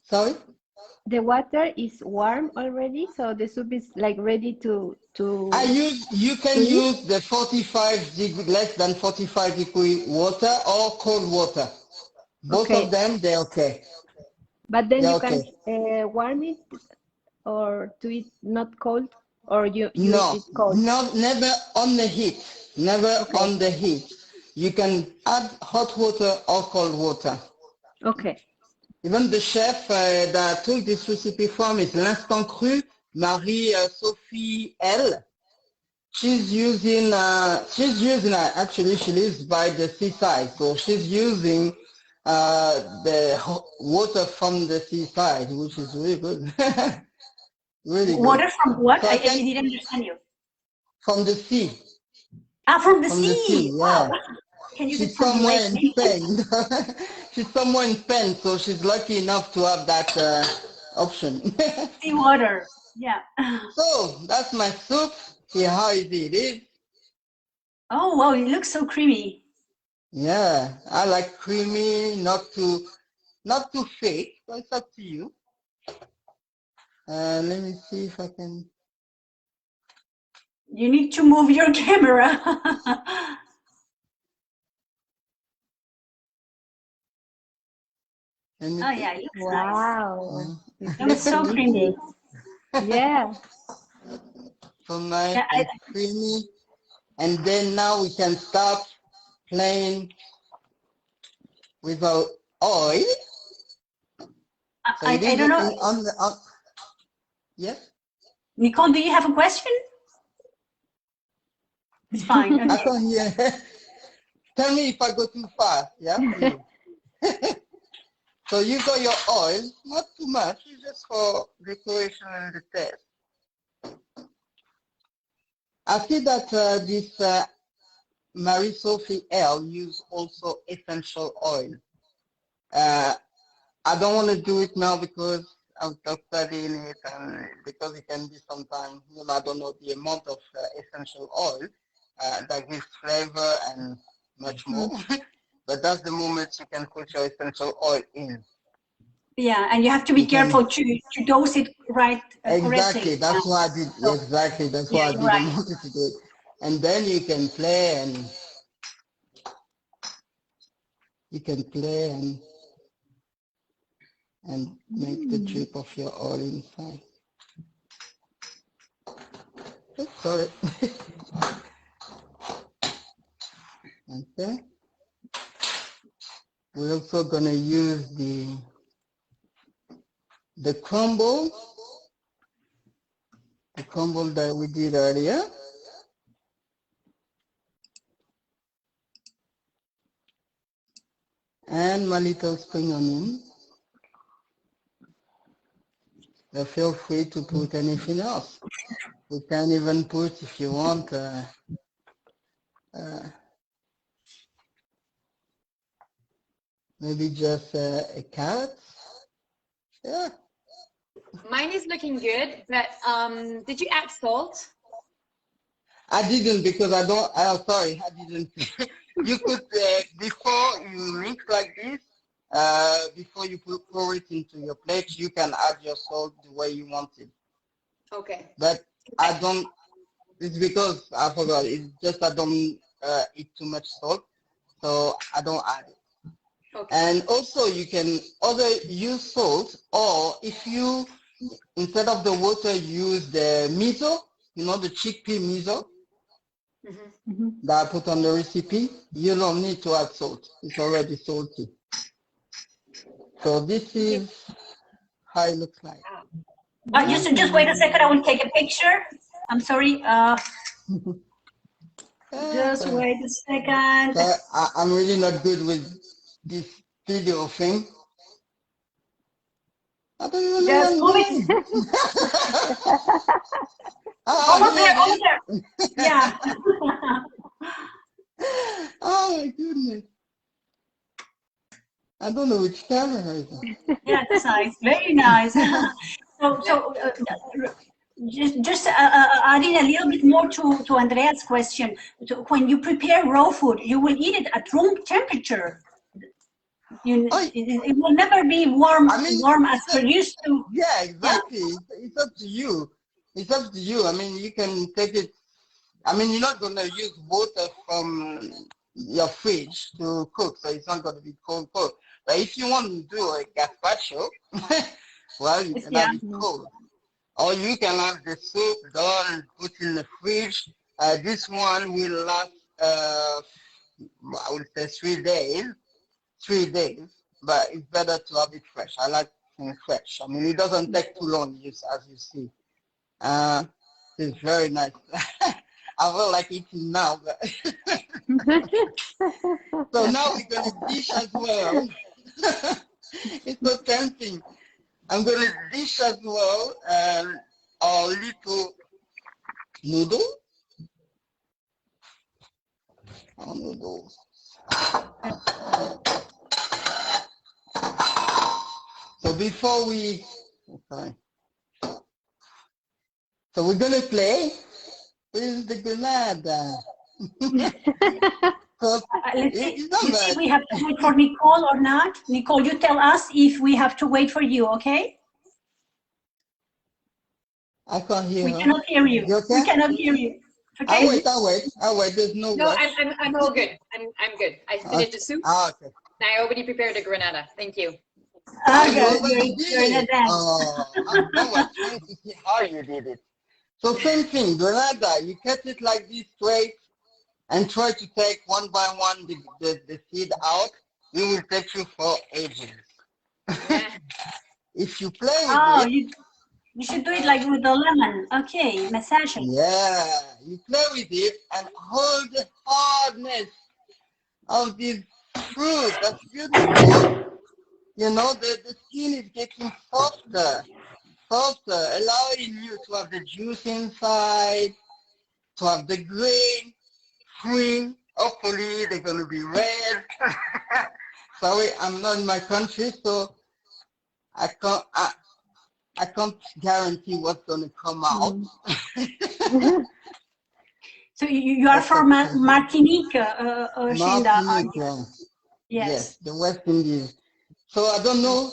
Sorry? The water is warm already, so the soup is like ready to you can use the 45 degree, less than 45 degree water or cold water. Both of them, they're okay. But then you can warm it or to eat not cold, or you eat it cold? No, never on the heat. Never on the heat. You can add hot water or cold water. Okay. Even the chef that I took this recipe from is l'Instant Cru, Marie-Sophie L. She's using, actually she lives by the seaside, so she's using the water from the seaside, which is really good. Really good. Water from what? I didn't understand you. From the sea. Ah, from the sea. Yeah. Wow. Can you She's somewhere in Spain. She's somewhere in Spain, so she's lucky enough to have that option. Sea water. Yeah. So that's my soup. See how easy it is. Oh wow, it looks so creamy. Yeah, I like creamy, not too thick, but it's up to you. Let me see if I can. You need to move your camera. Oh yeah, it looks wow. Nice. It looks so creamy. Yeah. So nice and creamy. And then now we can start playing with our oil. So I don't know. Yes? Nicole, do you have a question? It's fine. Okay. I can't hear. Tell me if I go too fast, yeah? So you got your oil, not too much, it's just for decoration and the taste. I see that this Marie-Sophie L use also essential oil. I don't want to do it now because I'm just studying it and because it can be sometimes, I don't know the amount of essential oil that gives flavor and much more. But that's the moment you can put your essential oil in. Yeah, and you have to be careful to dose it right Exactly, correctly. that's why I did, So, exactly, that's why I didn't right. want to do it. And then you can play and make the drip of your oil inside. Oh, sorry. Okay. We're also gonna use the crumble that we did earlier. And my little spring onion. Feel free to put anything else. You can even put, if you want, maybe just a carrot. Yeah. Mine is looking good, but did you add salt? I didn't because I don't. Sorry, I didn't. You could before you mix like this. Before you pour it into your plate, you can add your salt the way you want it. Okay. But I don't. It's because I forgot. It's just I don't eat too much salt, so I don't add it. Okay. And also you can either use salt, or if you, instead of the water, use the miso, the chickpea miso that I put on the recipe. You don't need to add salt. It's already salty. So this is how it looks like. Just wait a second. I will take a picture. I'm sorry. Just wait a second. So I'm really not good with this video thing. I don't even know Just move it. Over there. Yeah. Oh my goodness. I don't know which camera is it. Yeah, that's nice. Very nice. Just adding a little bit more to Andrea's question. So when you prepare raw food, you will eat it at room temperature. It will never be warm, warm as we're used to. Yeah, exactly. Yeah? It's up to you. It's up to you. I mean, you can take it. I mean, you're not going to use water from your fridge to cook, so it's not going to be cold. But if you want to do a gazpacho, well, you can have it cold. Or you can have the soup done and put in the fridge. This one will last, I would say 3 days. 3 days, but it's better to have it fresh. I like things fresh. I mean, it doesn't take too long, as you see. It's very nice. I feel like eating now, but so now we're going to dish as well. It's so tempting. I'm going to dish as well our little noodle. Our noodles. So before we, okay. So we're gonna play with the granada. So let's see if we have to wait for Nicole or not. Nicole, you tell us if we have to wait for you, okay? I can't hear we her. Cannot hear you. Okay? We cannot hear you. Okay? I'll wait. There's no No, rush. I'm all good. I'm good. I finished the soup. Okay. I already prepared the granada. Thank you. You're in advance. I'm trying to see how you did it. So same thing, granada, you cut it like this straight and try to take one by one the seed out. It will take you for ages. Yeah. If you play with it, you should do it like with the lemon. Okay, massage it. Yeah, you play with it and hold the hardness of this fruit. That's beautiful. You know, the skin is getting softer, softer, allowing you to have the juice inside, to have the grain free. Hopefully, they're going to be red. Sorry, I'm not in my country, so I can't, I can't guarantee what's going to come out. So you are from Martinique, Tshenda, are Martinique, you? yes, Yes. the West Indies. So I don't know.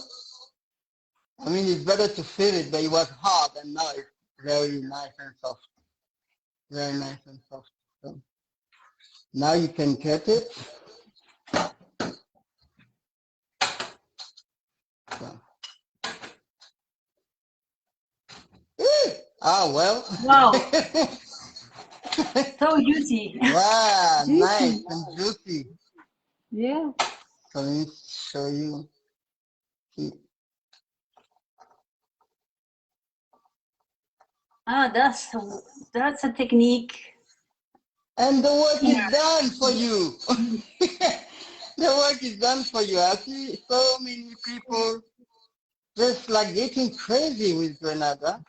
I mean, it's better to feel it, but it was hard, and now it's very nice and soft. Very nice and soft. So now you can cut it. So. Ah, well. Wow. So juicy. Wow, Juicy. nice and juicy. Yeah. So let me show you. Ah, that's a technique. And the work is done for you. The work is done for you. I see so many people just like getting crazy with Grenada.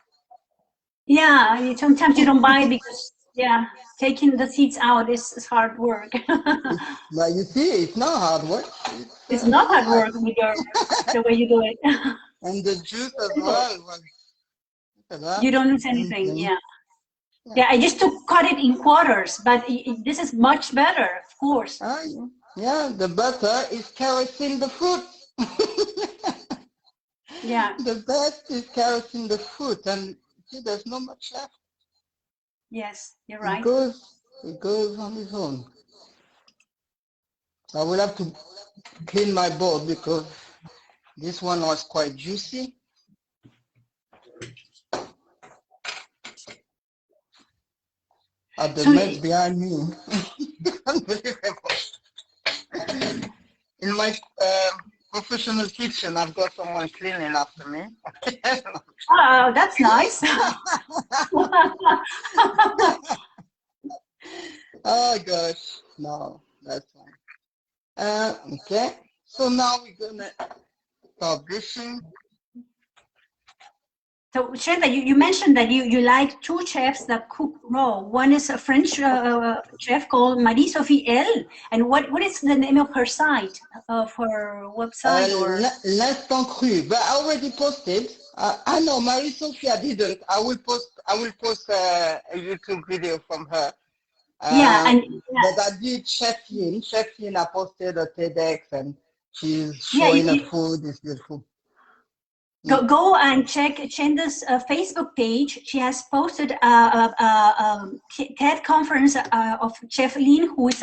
Yeah, sometimes you don't buy because taking the seeds out is hard work. But you see, it's not hard work. It's It's not hard nice. work with the way you do it. And the juice as Simple. well. Look at that. You don't lose anything. Yeah, I just to cut it in quarters, but this is much better, of course. Yeah, the butter is carroting the fruit. Yeah. The best is carroting the fruit, and see, there's not much left. Yes, you're right. It goes on its own. I will have to clean my bowl because this one was quite juicy. At the mess behind me. Unbelievable. In my professional kitchen, I've got someone cleaning after me. Oh, that's nice. Oh gosh, no, that's fine. Okay, so now we're gonna start dishing. So, Tshenda, you mentioned that you like two chefs that cook raw. One is a French chef called Marie-Sophie L. And what is the name of her site, of her website? L'instant cru, but I already posted. I know Marie-Sophie, I didn't. I will post a YouTube video from her. But I did Chef Yin. Chef Yin, I posted a TEDx and she's showing the food. It's beautiful. Go and check Tshenda's Facebook page. She has posted a TED conference of Chef Lin, who is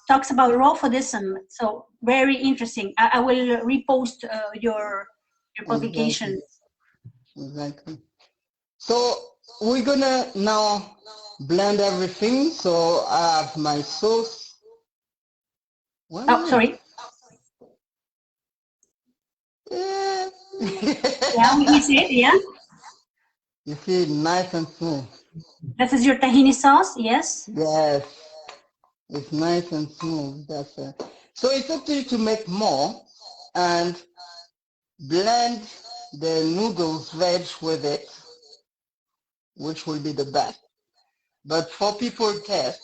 talks about raw foodism. So very interesting. I will repost your publication. Exactly. So we're gonna now blend everything. So I have my sauce. Sorry. Yeah. We see it, yeah. You see, nice and smooth. This is your tahini sauce, yes? Yes. It's nice and smooth. That's it. So it's up to you to make more and blend the noodles veg with it, which will be the best. But for people test,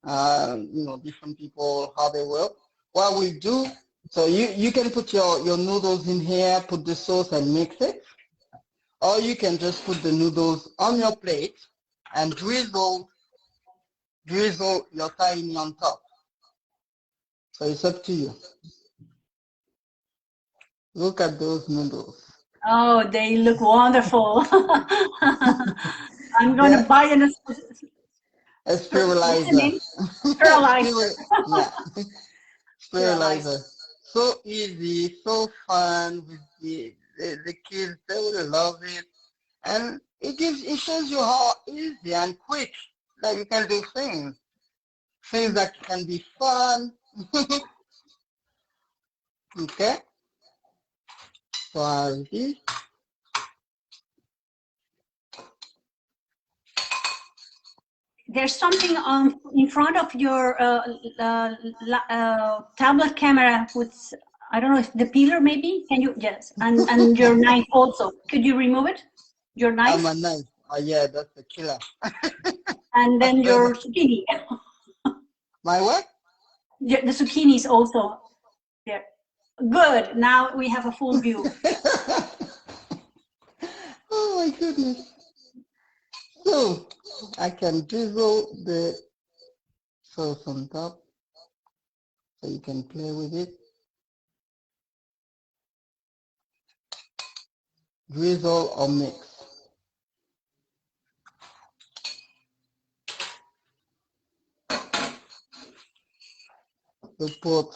different people, how they will, what we do, so you can put your noodles in here, put the sauce and mix it. Or you can just put the noodles on your plate and drizzle your tahini on top. So it's up to you. Look at those noodles. Oh, they look wonderful. I'm going to buy a sterilizer. Sterilizer. Sterilizer. So easy, so fun with the kids. They will love it. And it shows you how easy and quick that you can do things. Things that can be fun. Okay. So there's something on in front of your tablet camera with, I don't know if the peeler maybe. Can you, yes, and your knife also. Could you remove it? Your knife. My knife. Oh yeah, that's a killer. And then your zucchini. My what? Yeah, the zucchini is also there. Good. Now we have a full view. Oh my goodness. So I can drizzle the sauce on top so you can play with it. Drizzle or mix. To put,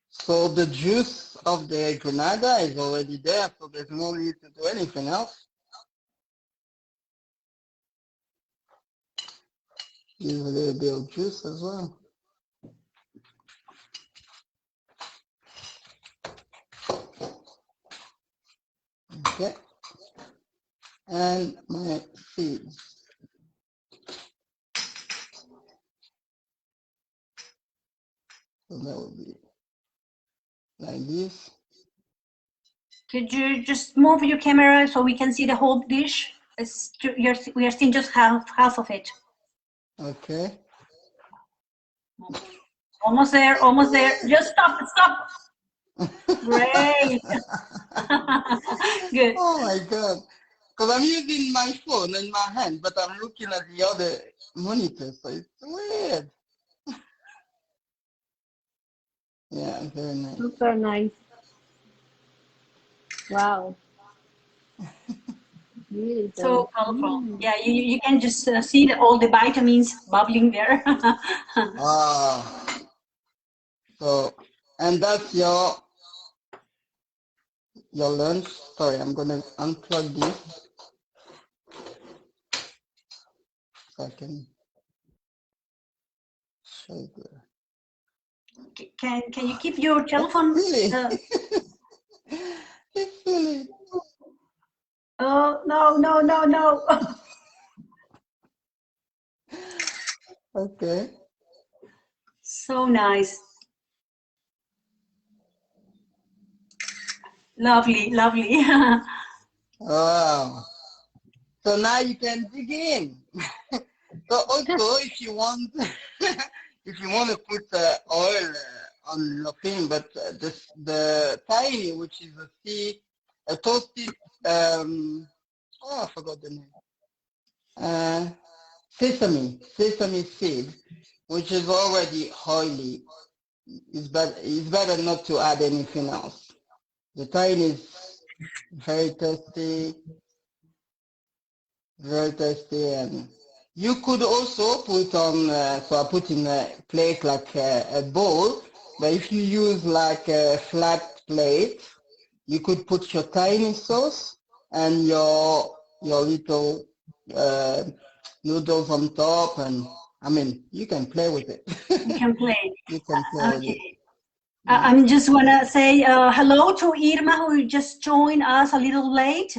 so the juice of the granada is already there, so there's no need to do anything else. Use a little bit of juice as well. Okay. And my seeds. So that would be like this. Could you just move your camera so we can see the whole dish? We are seeing just half of it. Okay. Almost there, almost there. Just stop, stop. Great. Good. Oh my God. Because I'm using my phone in my hand, but I'm looking at the other monitor, so it's weird. Yeah, very nice. Super nice. Wow. Beautiful. So colorful. Yeah, you can just see all the vitamins bubbling there. Ah. So, and that's your lunch. Sorry, I'm gonna unplug this so I can show you. Can you keep your telephone? Really? It's really. Oh no no no no. Okay. So nice. Lovely, lovely. Wow. So now you can dig in. So also, if you want, if you want to put oil on your thing, but the tiny, which is a toasted, oh, I forgot the name. Sesame seed, which is already oily. It's better not to add anything else. The tiny is very tasty, and you could also put on, so I put in a plate like a bowl, but if you use like a flat plate, you could put your tiny sauce and your little noodles on top, and I mean, you can play with it. You can play. You can play with it. Okay. I'm just wanna say hello to Irma, who just joined us a little late,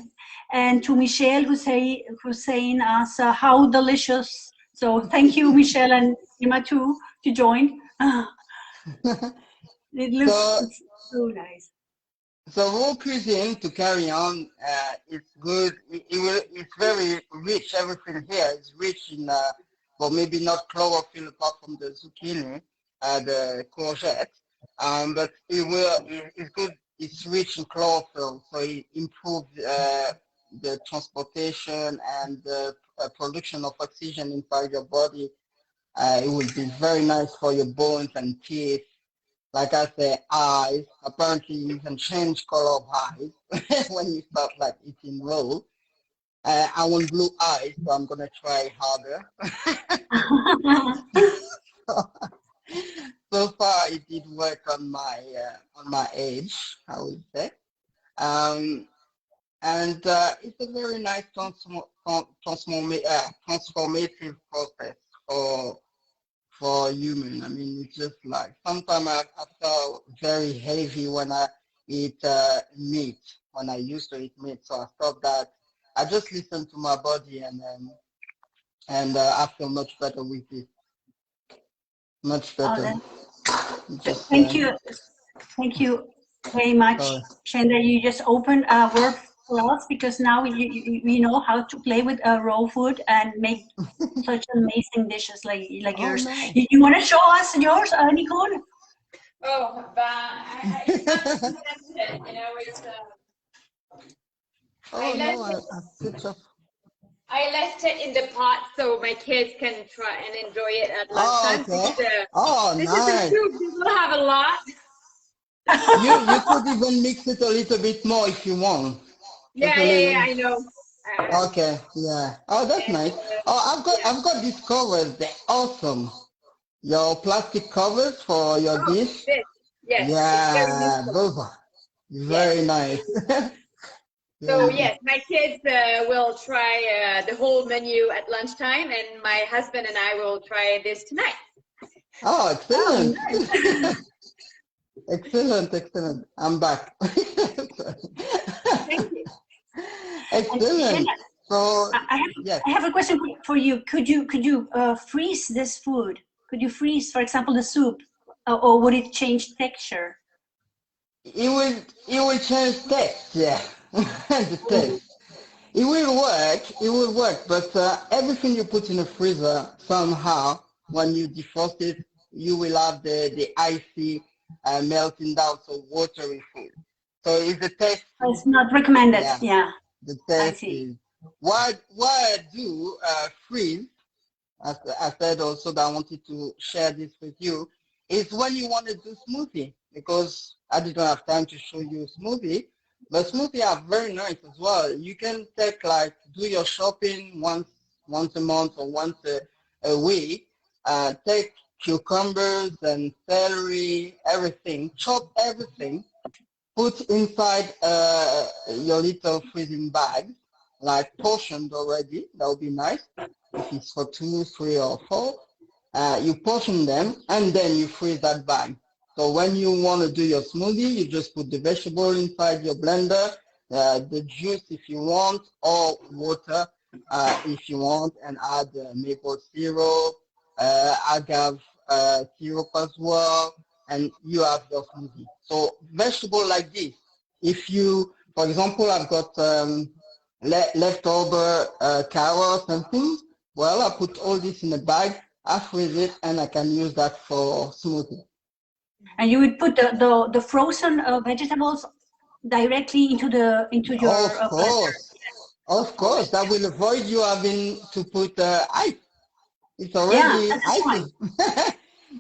and to Michelle, who's saying us how delicious. So thank you, Michelle and Irma too, to join. It looks so nice. So raw cuisine, to carry on, it's good. It's very rich. Everything here is rich in, well, maybe not chlorophyll apart from the zucchini, the courgette, but it's good. It's rich in chlorophyll, so it improves the transportation and the production of oxygen inside your body. It would be very nice for your bones and teeth. Like I said, eyes. Apparently, you can change color of eyes when you start like eating raw. I want blue eyes, so I'm gonna try harder. So far, it did work on my age, I would say. Um, and it's a very nice transformative process for human. I mean, it's just like sometimes I felt very heavy when I eat meat, when I used to eat meat. So I thought that I just listened to my body, and and I feel much better with it. Much Oh, better. Just thank you very much, Tshenda. You just opened a world for us because now we know how to play with raw food and make such amazing dishes like oh yours. no. You want to show us yours, Nicole? Oh, but I presented it, you know, it's Oh no, I switch off. I left it in the pot so my kids can try and enjoy it at Oh, lunchtime. okay. Oh, This is a nice. soup. We will have a lot. You could even mix it a little bit more if you want. Just a Yeah, little. I know. Okay, yeah. Oh, that's And nice. Oh, yeah. I've got these covers. They're awesome. Your plastic covers for your Oh, dish. this. Yes, it's very Yeah, useful. those are Yes. very nice. So Yeah. yes, my kids will try the whole menu at lunchtime, and my husband and I will try this tonight. Oh, Oh, excellent. nice. Excellent. I'm back. Thank you. And Excellent. Tshenda, So, I yes, have a question for you. Could you freeze this food? Could you freeze, for example, the soup, or would it change texture? it will change taste, yeah. The Mm. taste. It will work, but everything you put in the freezer, somehow, when you defrost it, you will have the icy melting down, so watery food. So if the taste, It's not recommended. yeah, Yeah, the I taste see. is, why I do freeze, as I said also that I wanted to share this with you, is when you want to do smoothie, because I didn't have time to show you smoothie, but smoothie are very nice as well. You can take like, do your shopping once a month or once a week, take cucumbers and celery, everything, chop everything, put inside your little freezing bag, like portioned already. That would be nice. If it's for 2, 3, or 4, you portion them and then you freeze that bag. So when you want to do your smoothie, you just put the vegetable inside your blender, the juice if you want, or water if you want, and add maple syrup, agave syrup as well, and you have your smoothie. So vegetable like this, if you, for example, I've got leftover carrots and things, well, I put all this in a bag, I freeze it, and I can use that for smoothie. And you would put the frozen vegetables directly into your Of blender. course, of All right. course, that will avoid you having to put ice. It's Yeah, already that's fine. icy.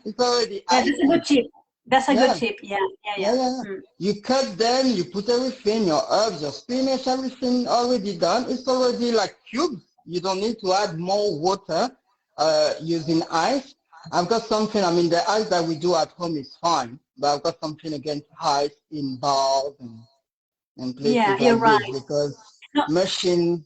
It's already Yeah, that's a good icy. tip. That's a good Yeah. tip. Yeah, yeah, Yeah, yeah. yeah. Mm. You cut them, you put everything, your herbs, your spinach, everything already done. It's already like cubes. You don't need to add more water using ice. I've got something, I mean, the ice that we do at home is fine, but I've got something against ice in bowls and Yeah, places you're like this right. because No, machines,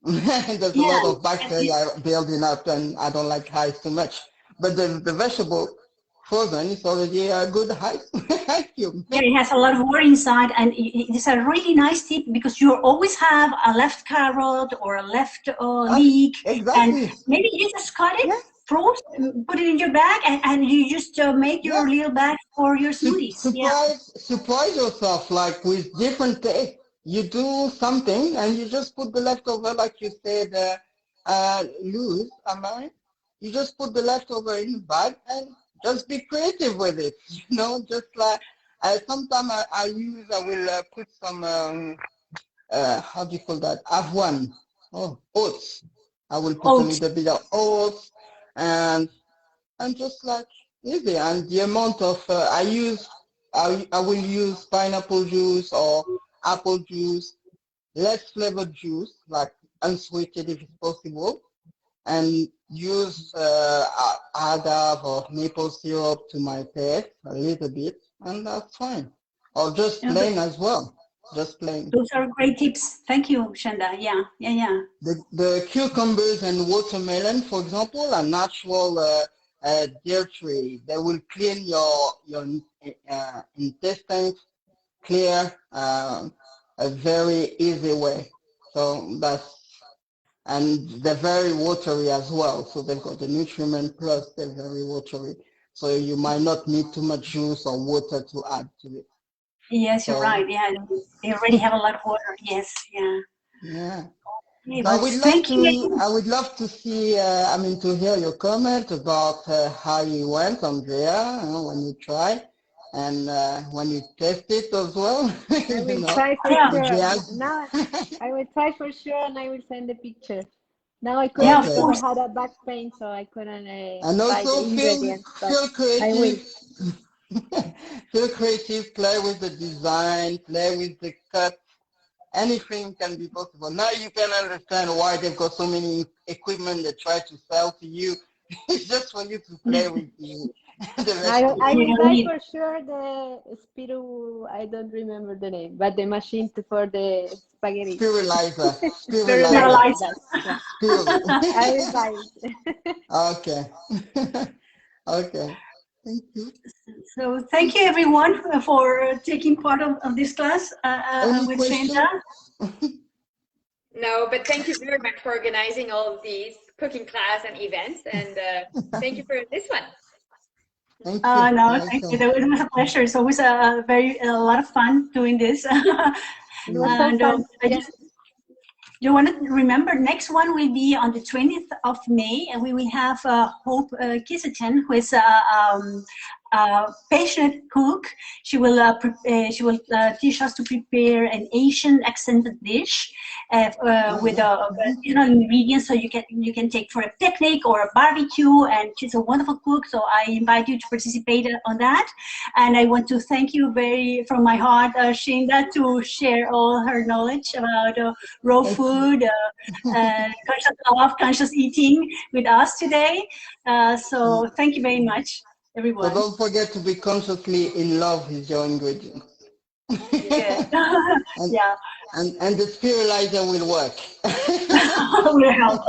there's a yeah, lot of and it, bacteria building up and I don't like ice too much. But the vegetable frozen is already a good ice, ice cube. yeah, it has a lot of water inside, and it's a really nice tip because you always have a left carrot or a left leek, and Exactly. maybe you just cut it, Yeah, froze, put it in your bag, and you just make yeah. your little bag for your smoothies. Yeah, Surprise yourself like with different taste. You do something and you just put the leftover, like you said, loose, am I? You just put the leftover in the bag and just be creative with it. You know, just like sometimes I will put some how do you call that? Avoine. Oh, oats. I will put a oats. little bit of oats and just like easy. And the amount of I will use pineapple juice or apple juice, less flavored juice, like unsweetened if it's possible, and use agave or maple syrup to my taste a little bit, and that's fine. Or just Yeah, plain as well, just plain. those are great tips. Thank you, Tshenda. Yeah, yeah, yeah. The cucumbers and watermelon, for example, are natural dietary. They will clean your intestines, clear a very easy way. So and they're very watery as well. So they've got the nutriment plus they're very watery. So you might not need too much juice or water to add to it. Yes, you're So, right. Yeah, they already have a lot of water. Yes, yeah. yeah. Okay, So well, thank you. I would love to see, I mean, to hear your comment about how you went on there when you try and when you test it as well. I You will know, try for Yeah, sure. Now I will try for sure, and I will send the picture. Now I yeah, couldn't of Okay. because I course. had a back pain, so I couldn't And buy the also ingredients. But feel I will. creative. Feel creative, play with the design, play with the cut. Anything can be possible. Now you can understand why they've got so many equipment they try to sell to you. It's just for you to play with the I will recipe. buy Yeah, for sure the Spiru. I don't remember the name, but the machine for the spaghetti. Spiralizer. Sterilizer. Spiralizer. sterilizer. That's yeah. Spiral. I will buy it. Okay. Okay. Thank you. So thank you everyone for taking part of this class Any with question? Tshenda. No, but thank you very much for organizing all of these cooking class and events, and thank you for this one. Thank you. No, thank you. Welcome. It was a pleasure. It's always a lot of fun doing this. It was so And fun. I Yeah. just you want to remember next one will be on the 20th of May, and we will have Hope Kisetin, who is a passionate cook. She will teach us to prepare an Asian accented dish Oh, with yeah. additional ingredients, so you can take for a picnic or a barbecue. And she's a wonderful cook, so I invite you to participate on that. And I want to thank you very from my heart, Tshenda, to share all her knowledge about raw Thank you. food, conscious love, conscious eating with us today. So thank you very much, So everyone. don't forget to be consciously in love with your ingredients. Good. and, Yeah, and the spiralizer will work. will help.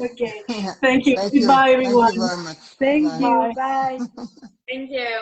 Okay. Thank you. Thank you. Goodbye, Thank you everyone. very much. Thank Bye. you. Bye. Bye. Thank you.